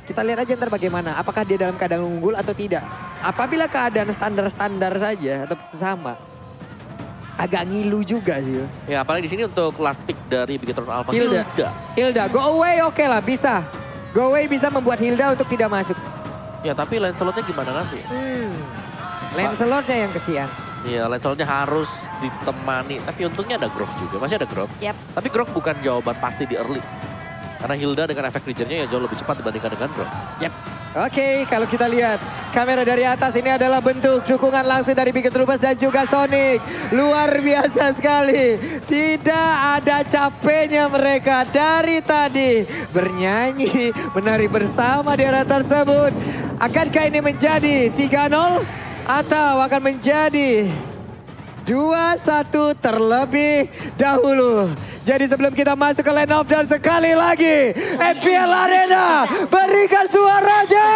Kita lihat aja ntar bagaimana. Apakah dia dalam keadaan unggul atau tidak. Apabila keadaan standar-standar saja atau sama. Agak ngilu juga sih. Ya apalagi di sini untuk last pick dari Bigetron Alpha. Hilda, go away oke lah bisa. Go away bisa membuat Hilda untuk tidak masuk. Ya tapi Lancelotnya gimana nanti? Lancelotnya yang kesian. Iya Lancelotnya harus ditemani. Tapi untungnya ada Grok juga, masih ada Grok. Yap. Tapi Grok bukan jawaban pasti di early. Karena Hilda dengan efek regennya ya jauh lebih cepat dibandingkan dengan Grok. Yap. Oke, kalau kita lihat kamera dari atas ini adalah bentuk dukungan langsung dari Biget Troopas dan juga Sonic. Luar biasa sekali. Tidak ada capeknya mereka dari tadi. Bernyanyi, menari bersama di area tersebut. Akankah ini menjadi 3-0 atau akan menjadi 2-1 terlebih dahulu. Jadi sebelum kita masuk ke line up dan sekali lagi FPL Arena berikan suaranya.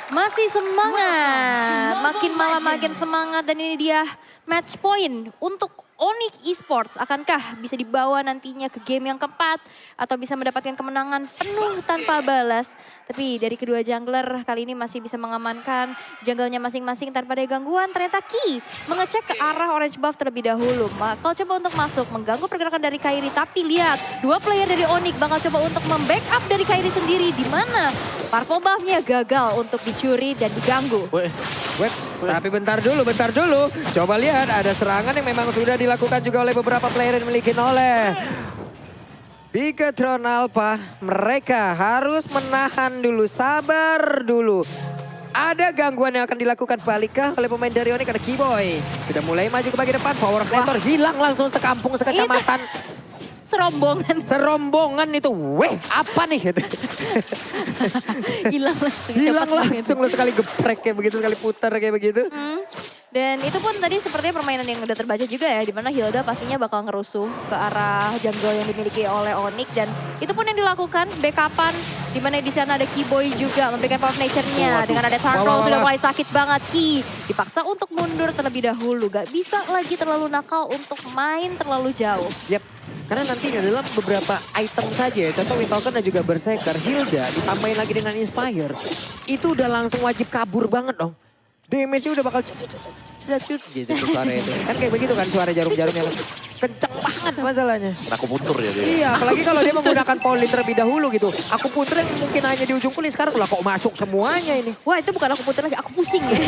Masih semangat, makin malam makin semangat dan ini dia match point untuk Onyx Esports. Akankah bisa dibawa nantinya ke game yang keempat atau bisa mendapatkan kemenangan penuh tanpa balas. Tapi dari kedua jungler kali ini masih bisa mengamankan junglenya masing-masing tanpa ada gangguan. Ternyata Ki mengecek ke arah orange buff terlebih dahulu. Bakal coba untuk masuk, mengganggu pergerakan dari Kairi. Tapi lihat, dua player dari Onyx bakal coba untuk membackup dari Kairi sendiri. Di mana purple buffnya gagal untuk dicuri dan diganggu. Tapi bentar dulu. Coba lihat ada serangan yang memang sudah dilakukan juga oleh beberapa player yang dimiliki oleh Bigetron Alpha. Mereka harus menahan dulu, sabar dulu. Ada gangguan yang akan dilakukan balikkah oleh pemain dari Onyx, ada Keyboy. Sudah mulai maju ke bagian depan, power of Mentor hilang langsung sekampung, sekecamatan. Serombongan itu, apa nih? Hilang langsung lo sekali geprek kayak begitu, sekali putar kayak begitu. Dan itu pun tadi sepertinya permainan yang udah terbaca juga ya. Dimana Hilda pastinya bakal ngerusuh ke arah jungle yang dimiliki oleh Onyx. Dan itu pun yang dilakukan, backupan. Dimana di sana ada Keyboy juga memberikan power of nature-nya. Dengan ada Turtle sudah mulai sakit banget. Ki dipaksa untuk mundur terlebih dahulu. Gak bisa lagi terlalu nakal untuk main terlalu jauh. Yap. Karena nantinya dalam beberapa item saja, contoh Windtalker dan juga Berserker, Hilda ditambahin lagi dengan Inspire. Itu udah langsung wajib kabur banget dong. Damage-nya udah bakal gitu suara itu. Kan kayak begitu kan suara jarum-jarumnya. Kenceng banget masalahnya. Aku putur ya dia. Iya, apalagi kalau dia menggunakan poli terlebih dahulu gitu. Aku puter yang mungkin hanya di ujung kulit, sekarang lah kok masuk semuanya ini. Wah itu bukan aku puter lagi, aku pusing ya.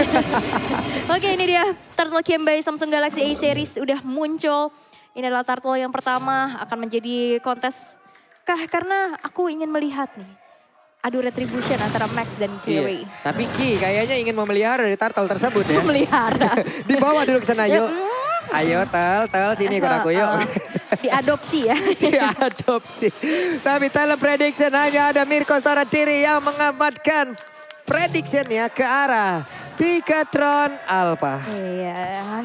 Oke ini dia, Turtle Cam by Samsung Galaxy A Series udah muncul. Ini adalah Turtle yang pertama, akan menjadi kontes kah? Karena aku ingin melihat nih. Adu retribution antara Max dan Fury. Iya. Tapi Ki kayaknya ingin memelihara dari turtle tersebut ya. Memelihara. Dibawa dulu ke sana yuk. Ayo Tel sini ikut aku yuk. Diadopsi ya. Diadopsi. Tapi dalam prediction hanya ada Mirko Saratiri yang mengamankan predictionnya ke arah Bigetron Alpha. Iya.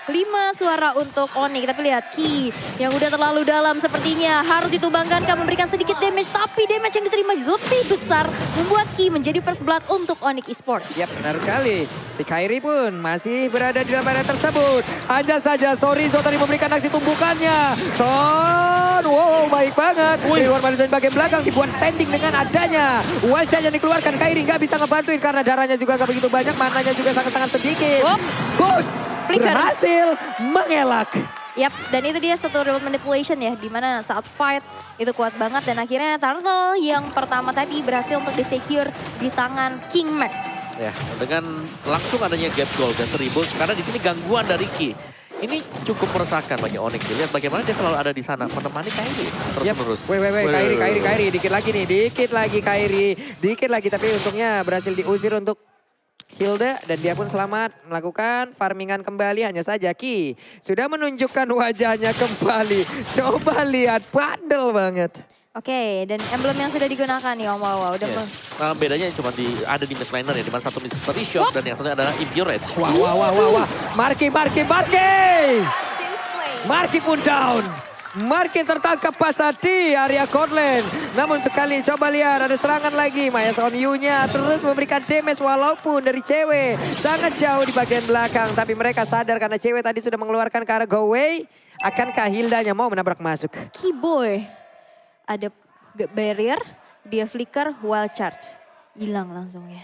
5 suara untuk Onyx, tapi lihat Ki yang udah terlalu dalam sepertinya harus ditumbangkan, memberikan sedikit damage, tapi damage yang diterima lebih besar membuat Ki menjadi first blood untuk Onyx Esports. Yap, benar sekali. Di Kairi pun masih berada di dalam area tersebut. Hanya saja Sorizo tadi memberikan aksi tumbukannya. Wow, baik banget. Di luar manusia bagian belakang dibuat standing dengan adanya wajah yang dikeluarkan. Kairi nggak bisa ngebantuin karena darahnya juga nggak begitu banyak, mananya juga sangat-sangat sedikit. Boots berhasil mengelak. Yap, dan itu dia satu remote manipulation ya, dimana saat fight itu kuat banget dan akhirnya Turtle yang pertama tadi berhasil untuk di-secure di tangan King Mac. Ya, dengan langsung adanya gap goal dan tribus karena di sini gangguan dari Ki. Ini cukup meresahkan bagi Onyx. Lihat bagaimana dia selalu ada di sana menemani Kairi terus-menerus. Kairi, dikit lagi nih, dikit lagi tapi untungnya berhasil diusir untuk Hilda dan dia pun selamat melakukan farmingan kembali. Hanya saja Ki sudah menunjukkan wajahnya kembali. Coba lihat, bandel banget. Oke, dan emblem yang sudah digunakan nih Om Wawa. Udah Nah, bedanya cuma ada di midliner ya, di mana satu mystery shot dan yang satunya adalah impure edge. Wah. Marki. Marki pun down. Marki tertangkap pas di area Cortland. Namun sekali coba lihat ada serangan lagi. Maya Sonyu-nya terus memberikan damage walaupun dari cewek. Sangat jauh di bagian belakang. Tapi mereka sadar karena cewek tadi sudah mengeluarkan ke arah go away. Akankah Hildanya mau menabrak masuk? Keyboy. Ada barrier, dia flicker, wild charge. Hilang langsung ya.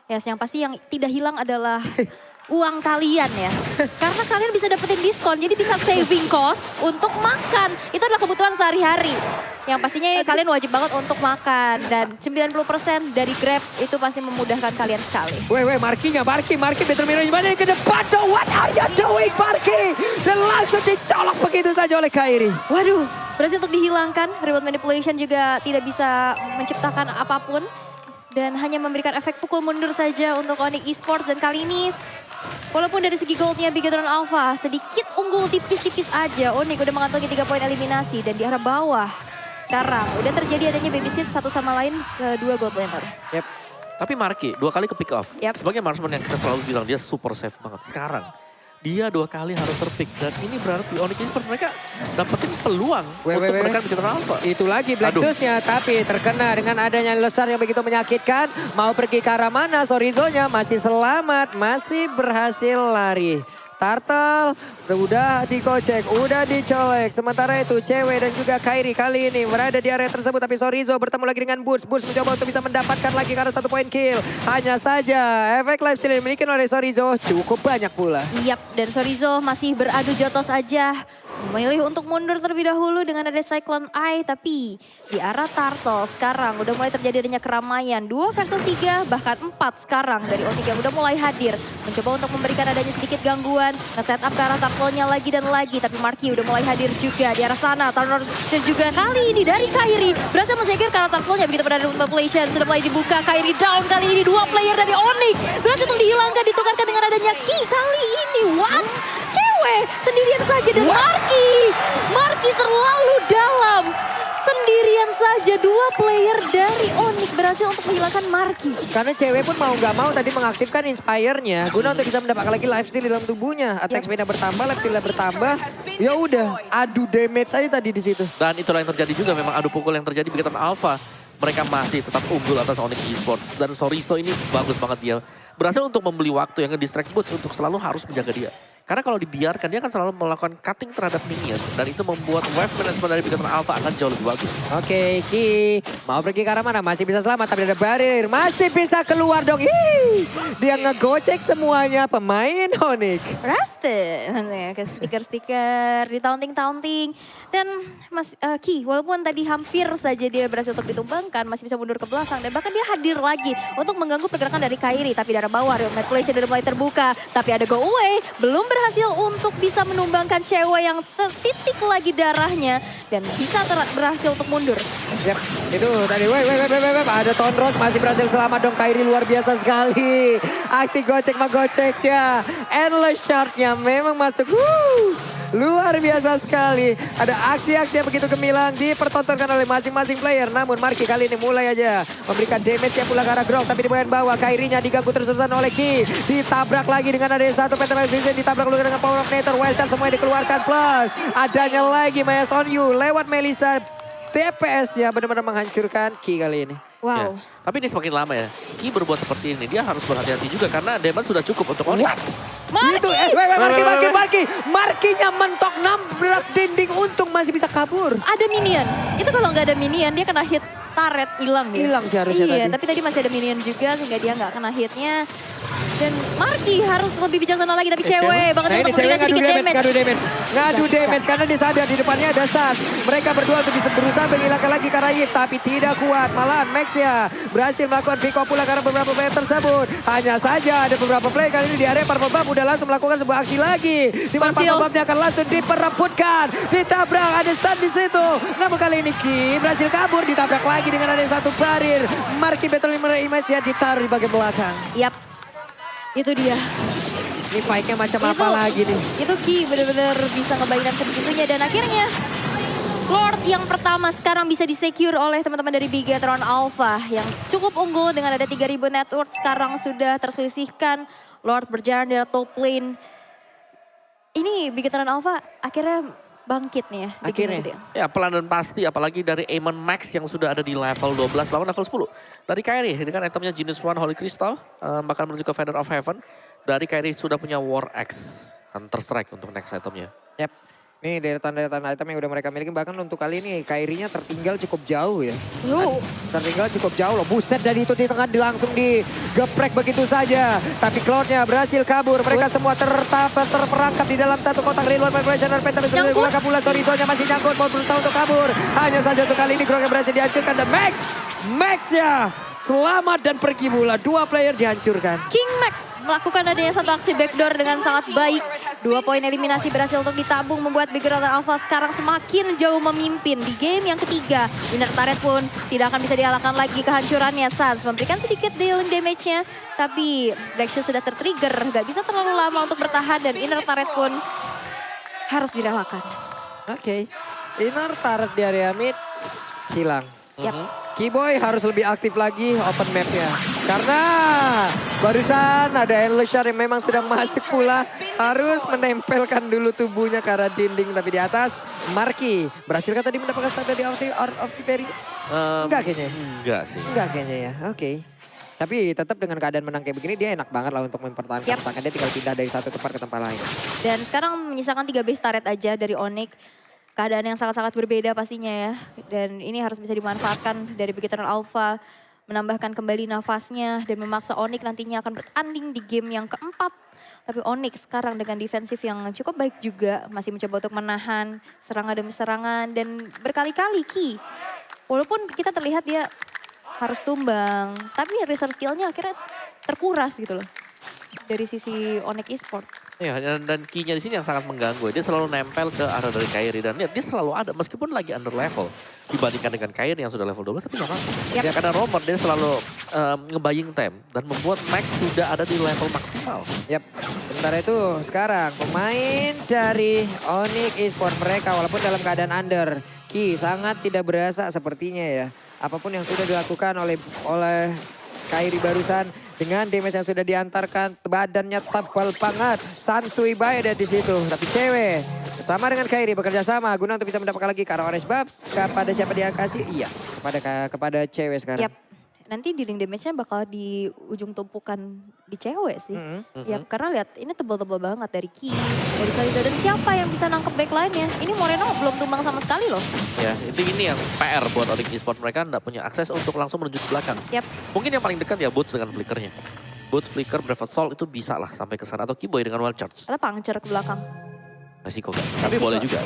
Yes, yang pasti yang tidak hilang adalah uang kalian ya. Karena kalian bisa dapetin diskon, jadi bisa saving cost untuk makan. Itu adalah kebutuhan sehari-hari. Yang pastinya kalian wajib banget untuk makan. Dan 90% dari Grab itu pasti memudahkan kalian sekali. Marky Battle Mirror gimana ke depan? So what are you doing Marky? Dan langsung dicolok begitu saja oleh Kairi. Waduh, berhasil untuk dihilangkan. Reward manipulation juga tidak bisa menciptakan apapun. Dan hanya memberikan efek pukul mundur saja untuk Onyx Esports. Dan kali ini, walaupun dari segi goldnya Bigetron Alpha sedikit unggul tipis-tipis aja. Onyx udah mengantongi 3 poin eliminasi dan di arah bawah. Sekarang udah terjadi adanya babysit satu sama lain ke 2 gold laner. Yep. Tapi Marky 2 kali ke pick off. Yep. Sebagai marksman yang kita selalu bilang dia super safe banget. Sekarang dia 2 kali harus terpick. Dan ini berarti Onyx Esports mereka dapetin peluang untuk menekan Bigetron Alpha. Itu lagi Blacktusnya, tapi terkena dengan adanya lesar yang begitu menyakitkan. Mau pergi ke arah mana? Sorizonya masih selamat, masih berhasil lari. Turtle udah dikocek, udah dicolek. Sementara itu cewek dan juga Kairi kali ini berada di area tersebut. Tapi Sorizo bertemu lagi dengan Boots. Boots mencoba untuk bisa mendapatkan lagi karena 1 poin kill. Hanya saja efek lifesteal yang dimiliki oleh Sorizo cukup banyak pula. Yap, dan Sorizo masih beradu jotos aja. Memilih untuk mundur terlebih dahulu dengan ada Cyclone Eye. Tapi di arah Turtle sekarang udah mulai terjadi adanya keramaian. 2 versus 3 bahkan 4 sekarang dari Onyx yang udah mulai hadir. Mencoba untuk memberikan adanya sedikit gangguan. Nge-setup ke arah Turtle-nya lagi dan lagi. Tapi Marky udah mulai hadir juga di arah sana. Turner dan juga kali ini dari Kairi. Berhasil mensegir karena Turtle-nya begitu berada di population. Sudah mulai dibuka. Kairi down kali ini 2 player dari Onyx. Berhasil untuk dihilangkan, ditukarkan dengan adanya Ki kali ini. What? Cewek sendirian saja dan Marky terlalu dalam. Sendirian saja 2 player dari Onyx berhasil untuk menghilangkan Marky. Karena cewek pun mau nggak mau tadi mengaktifkan Inspire-nya guna untuk bisa mendapatkan lagi lifesteal di dalam tubuhnya. Attack speed-nya bertambah, lifesteal-nya bertambah. Ya udah, adu damage aja tadi di situ. Dan itulah yang terjadi juga, memang adu pukul yang terjadi Bigetron Alpha. Mereka masih tetap unggul atas Onyx Esports. Dan Sorizo ini bagus banget dia. Berhasil untuk membeli waktu yang nge-distract Boots untuk selalu harus menjaga dia. Karena kalau dibiarkan dia akan selalu melakukan cutting terhadap minion. Dan itu membuat wave management dari Bigetron Alpha akan jauh lebih bagus. Oke, Ki mau pergi ke arah mana? Masih bisa selamat tapi ada barrier. Masih bisa keluar dong. Ih, dia ngegocek semuanya pemain Onyx. Rasted, ke stiker-stiker, ditaunting-taunting. Dan Ki walaupun tadi hampir saja dia berhasil untuk ditumbangkan, masih bisa mundur ke belakang. Dan bahkan dia hadir lagi untuk mengganggu pergerakan dari Kairi. Tapi dari bawah, Real Manipulation sudah mulai terbuka. Tapi ada go away, belum berhasil untuk bisa menumbangkan cewek yang tertitik lagi darahnya. Dan bisa berhasil untuk mundur. Yap, itu tadi ada Tonros masih berhasil selamat dong. Kairi luar biasa sekali. Aksi gocek-magoceknya. Endless shard-nya memang masuk. Luar biasa sekali. Ada aksi-aksi yang begitu gemilang dipertontonkan oleh masing-masing player. Namun Marky kali ini mulai aja memberikan damage yang pula ke arah Grok. Tapi di bagian bawah Kairinya diganggu terus-terusan oleh Ki. Ditabrak lagi dengan ada satu Petrol Vision. Ditabrak lagi dengan Power of Nature. Wildcard semuanya dikeluarkan. Plus adanya lagi Maya Sonyu lewat Melissa. TPS-nya benar-benar menghancurkan Ki kali ini. Wow. Ya. Tapi ini semakin lama ya. Ki berbuat seperti ini. Dia harus berhati-hati juga karena damage sudah cukup untuk Onyx. Itu, Marky-nya mentok nabrak dinding, untung masih bisa kabur. Ada minion. Itu kalau nggak ada minion dia kena hit turret hilang ya. Hilang sih harusnya iya, tadi. tapi tadi masih ada minion juga sehingga dia nggak kena hitnya. Dan Marky harus lebih bijaksana lagi, tapi cewek banget Nah ini untuk cewek memberikan sedikit damage. Ngadu damage karena disadar di depannya ada Sat. Mereka berdua untuk bisa berusaha menghilangkan lagi Karayip, tapi tidak kuat. Malahan Max-nya berhasil melakukan pick up pula karena beberapa player tersebut. Hanya saja ada beberapa player kali ini di area Purple Buff udah langsung melakukan sebuah aksi lagi. Di mana Purple Buff-nya akan langsung diperebutkan. Ditabrak, ada Sat di situ. Namun kali ini Ki berhasil kabur, ditabrak lagi dengan ada satu barir. Marky Battle Image-nya ditaruh di bagian belakang. Yap. Itu dia. Ini fight-nya macam apa lagi nih? Itu Ki benar-benar bisa ngebaikan sebegitunya dan akhirnya Lord yang pertama sekarang bisa disecure oleh teman-teman dari Bigetron Alpha yang cukup unggul dengan ada 3000 net worth sekarang sudah terselisihkan. Lord berjalan di top lane. Ini Bigetron Alpha akhirnya bangkit nih ya. Akhirnya. Ya pelan dan pasti apalagi dari Amon Max yang sudah ada di level 12 lawan level 10. Dari Kairi dengan itemnya Genius One Holy Crystal bakal menuju ke Feather of Heaven. Dari Kairi sudah punya War Axe Hunter Strike untuk next itemnya. Yap. Nih deretan-deretan item yang udah mereka miliki, bahkan untuk kali ini Kairinya tertinggal cukup jauh ya. Tertinggal cukup jauh loh. Buset, dari itu di tengah langsung digeprek begitu saja. Tapi Cloud-nya berhasil kabur. Mereka semua terperangkap di dalam satu kotak Real World Manipulation. Penta bisa digunakan pula. Sorizo-nya masih nyangkut. Mau berusaha untuk kabur. Hanya saja untuk kali ini Grok berhasil dihancurkan. Dan Max ya selamat dan pergi pula. 2 player dihancurkan. King Max melakukan adanya satu aksi backdoor dengan sangat baik. 2 poin eliminasi berhasil untuk ditabung, membuat Big Brother Alpha sekarang semakin jauh memimpin di game yang ketiga. Inner turret pun tidak akan bisa dialahkan lagi kehancurannya. Sans memberikan sedikit dealing damage-nya, tapi Black Shield sudah tertrigger, gak bisa terlalu lama untuk bertahan dan inner turret pun harus direlakan. Oke. Inner turret di area mid hilang. Yap. Keyboy harus lebih aktif lagi open map-nya. Karena barusan ada Endless Shard yang memang sudah masuk pula. Harus menempelkan dulu tubuhnya ke arah dinding. Tapi di atas, Marky berhasilkah tadi mendapatkan start dari Out of the Perry? Enggak kayaknya. Enggak sih. Enggak kayaknya ya, oke. Tapi tetap dengan keadaan menang kayak begini, dia enak banget lah untuk mempertahankan pertahanan. Dia tinggal pindah dari satu tempat ke tempat lain. Dan sekarang menyisakan 3 base turret aja dari Onyx. Keadaan yang sangat-sangat berbeda pastinya ya. Dan ini harus bisa dimanfaatkan dari Big Eternal Alpha. Menambahkan kembali nafasnya dan memaksa Onyx nantinya akan bertanding di game yang keempat. Tapi Onyx sekarang dengan defensif yang cukup baik juga. Masih mencoba untuk menahan serangan demi serangan. Dan berkali-kali Ki. Walaupun kita terlihat dia harus tumbang. Tapi resource skill-nya akhirnya terkuras gitu loh. Dari sisi Onyx Esports. Ya, dan key-nya di sini yang sangat mengganggu. Dia selalu nempel ke arah dari Kairi dan lihat dia selalu ada meskipun lagi under level dibandingkan dengan Kairi yang sudah level 12 tapi nggak apa-apa. Ya karena Romer dia selalu ngebaying time dan membuat Max sudah ada di level maksimal. Yap. Sementara itu sekarang pemain dari Onyx Esports mereka walaupun dalam keadaan under, Ki sangat tidak berasa sepertinya ya. Apapun yang sudah dilakukan oleh Kairi barusan dengan damage yang sudah diantarkan, badannya tebal banget. Santuy banget di situ. Tapi cewek sama dengan Kairi bekerja sama guna untuk bisa mendapatkan lagi karena Orange Buffs. Kepada siapa dia kasih? Iya, kepada cewek sekarang. Yap. Nanti dealing damage-nya bakal di ujung tumpukan di cewek sih. Yap, karena lihat ini tebal-tebal banget dari Ki, dari Salido. Dan siapa yang bisa nangkep backline-nya? Ini Moreno belum tumbang sama sekali loh. Ya, ini yang PR buat Onyx Esports. Mereka nggak punya akses untuk langsung menuju ke belakang. Yap. Mungkin yang paling dekat ya Boots dengan flickernya. Boots, flicker, Brave Assault itu bisa lah sampai ke sana. Atau Keyboy dengan Wild Charge. Atau puncture ke belakang. Resiko kan? Tapi boleh juga.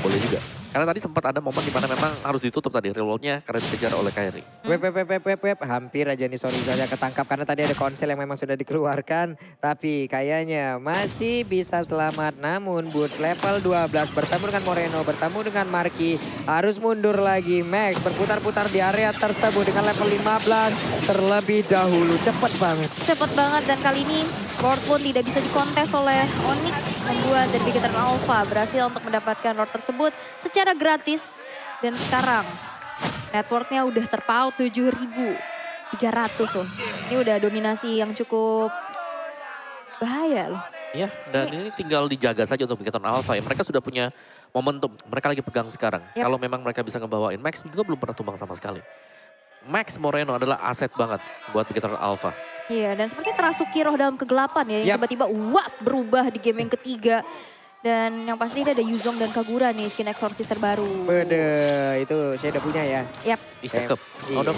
Karena tadi sempat ada momen di mana memang harus ditutup tadi real world-nya karena dikejar oleh Kairi. Wep. Hampir aja nih Sorizo aja ketangkap karena tadi ada konsel yang memang sudah dikeluarkan. Tapi kayaknya masih bisa selamat. Namun Boots level 12 bertemu dengan Moreno, bertemu dengan Marky. Harus mundur lagi. Max berputar-putar di area tersebut dengan level 15 terlebih dahulu. Cepet banget dan kali ini Lord pun tidak bisa dikontes oleh Onyx. Membuat dari Big Eternal Alpha berhasil untuk mendapatkan Lord tersebut secara gratis. Dan sekarang networknya udah terpaut 7.300 loh. Ini udah dominasi yang cukup bahaya loh. Ya, dan ini tinggal dijaga saja untuk Big Eternal Alpha ya. Mereka sudah punya momentum, mereka lagi pegang sekarang. Kalau memang mereka bisa ngebawain Max juga belum pernah tumbang sama sekali. Max Moreno adalah aset banget buat Big Eternal Alpha. Iya, dan sepertinya terasuki roh dalam kegelapan ya. Yang tiba-tiba berubah di game yang ketiga. Dan yang pasti ada Yuzong dan Kagura nih, skin Exorcist terbaru. Bede, itu saya udah punya ya. Yap. Cakep. Iya.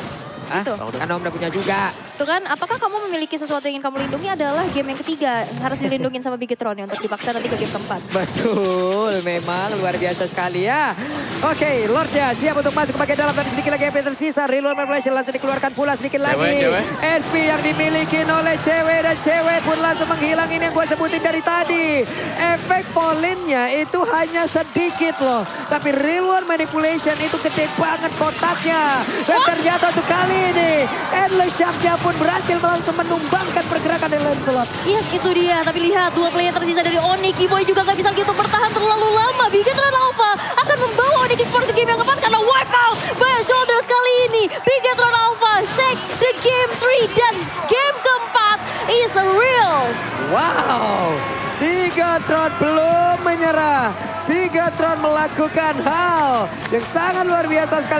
Itu. Kan Om udah punya juga. Itu kan, apakah kamu memiliki sesuatu yang ingin kamu lindungi adalah game yang ketiga. Harus dilindungin sama Bigetron ya untuk dipaksa nanti ke game keempat. Betul, memang luar biasa sekali ya. Oke, Lordnya siap untuk masuk ke bagian dalam. Tadi sedikit lagi yang tersisa. Real World Manipulation langsung dikeluarkan pula sedikit lagi. SP yang dimiliki oleh cewek dan cewek pun langsung menghilang. Ini yang gue sebutin dari tadi. Efek polinnya itu hanya sedikit loh. Tapi Real World Manipulation itu gede banget kotaknya. Dan ternyata untuk kali ini Endless Shark-nya pun berhasil langsung menumbangkan pergerakan dari Lancelot. Yes, itu dia. Tapi lihat, 2 player tersisa dari Onyx. Keyboy juga gak bisa gitu bertahan terlalu lama. Big Eternal Alpha akan membawa Onyx Esports ke game yang keempat karena wipe out by Shoulders kali ini. Big Eternal Alpha take the game 3 dan game keempat is the real. Wow, Bigetron belum menyerah. Bigetron melakukan hal yang sangat luar biasa sekali.